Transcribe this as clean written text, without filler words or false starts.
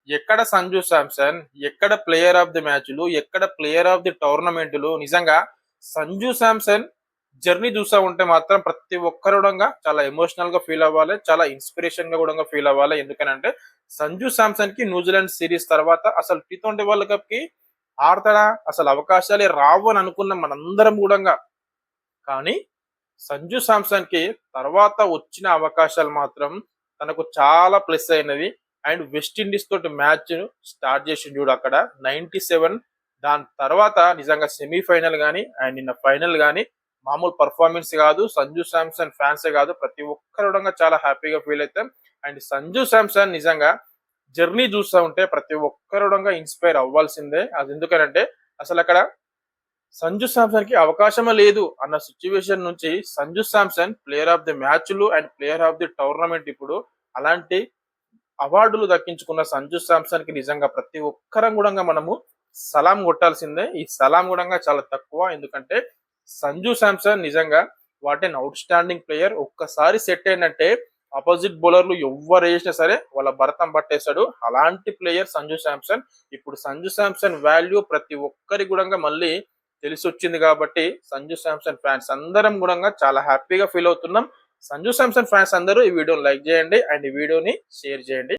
ఎక్కడ సంజు శాంసన్, ఎక్కడ player of the మ్యాచ్‌లు, ఎక్కడ ప్లేయర్ ఆఫ్ ది టోర్నమెంటులు నిజంగా సంజు శాంసన్ జర్నీ చూస్తా ఉంటే మాత్రం ప్రతి ఒక్కరు కూడంగా చాలా ఎమోషనల్‌గా ఫీల్ అవ్వాలి. చాలా ఇన్‌స్పిరేషన్‌గా కూడంగా ఫీల్ అవ్వాలి. ఎందుకనంటే సంజు శాంసన్‌కి న్యూజిలాండ్ సిరీస్ తర్వాత అసలు టీ20 వరల్డ్ కప్‌కి ఆడతాడా? అసలు అవకాశాలే రావు అని అనుకున్నాం మనందరం కూడంగా. కానీ సంజు శాంసన్‌కి తర్వాత వచ్చిన అవకాశాలు మాత్రం తనకు చాలా ప్లస్ అయినవి. అండ్ వెస్ట్ ఇండీస్ తోటి మ్యాచ్ స్టార్ట్ చేసిండు చూడు అక్కడ 97. దాని తర్వాత నిజంగా సెమీఫైనల్ గాని అండ్ నిన్న ఫైనల్ గాని మామూలు పర్ఫార్మెన్స్ కాదు. సంజు శాంసన్ ఫ్యాన్సే కాదు ప్రతి ఒక్కరు కూడా చాలా హ్యాపీగా ఫీల్ అవుతాం. అండ్ సంజు శాంసన్ నిజంగా జర్నీ చూస్తా ఉంటే ప్రతి ఒక్కరు కూడా ఇన్స్పైర్ అవ్వాల్సిందే. అది ఎందుకనంటే అసలు అక్కడ సంజు శాంసన్ కి అవకాశమే లేదు అన్న సిచ్యువేషన్ నుంచి Sanju Samson player of the మ్యాచ్లు and player of the tournament ఇప్పుడు అలాంటి అవార్డులు దక్కించుకున్న సంజు శాంసన్ కి నిజంగా ప్రతి ఒక్కరం కూడా మనము సలాం కొట్టాల్సిందే. ఈ సలాం కూడా చాలా తక్కువ. ఎందుకంటే సంజు శాంసన్ నిజంగా what an outstanding player. ఒక్కసారి సెట్ అయిందంటే ఆపోజిట్ బౌలర్లు ఎవరు వేసినా సరే వాళ్ళ భరతం పట్టేస్తాడు. అలాంటి ప్లేయర్ సంజు శాంసన్. ఇప్పుడు సంజు శాంసన్ వాల్యూ ప్రతి ఒక్కరి కూడా మళ్ళీ తెలిసొచ్చింది కాబట్టి సంజు శాంసన్ ఫ్యాన్స్ అందరం కూడా చాలా హ్యాపీగా ఫీల్ అవుతున్నాం. సంజు శాంసన్ ఫ్యాన్స్ అందరూ ఈ వీడియోని లైక్ చేయండి అండ్ ఈ వీడియోని షేర్ చేయండి.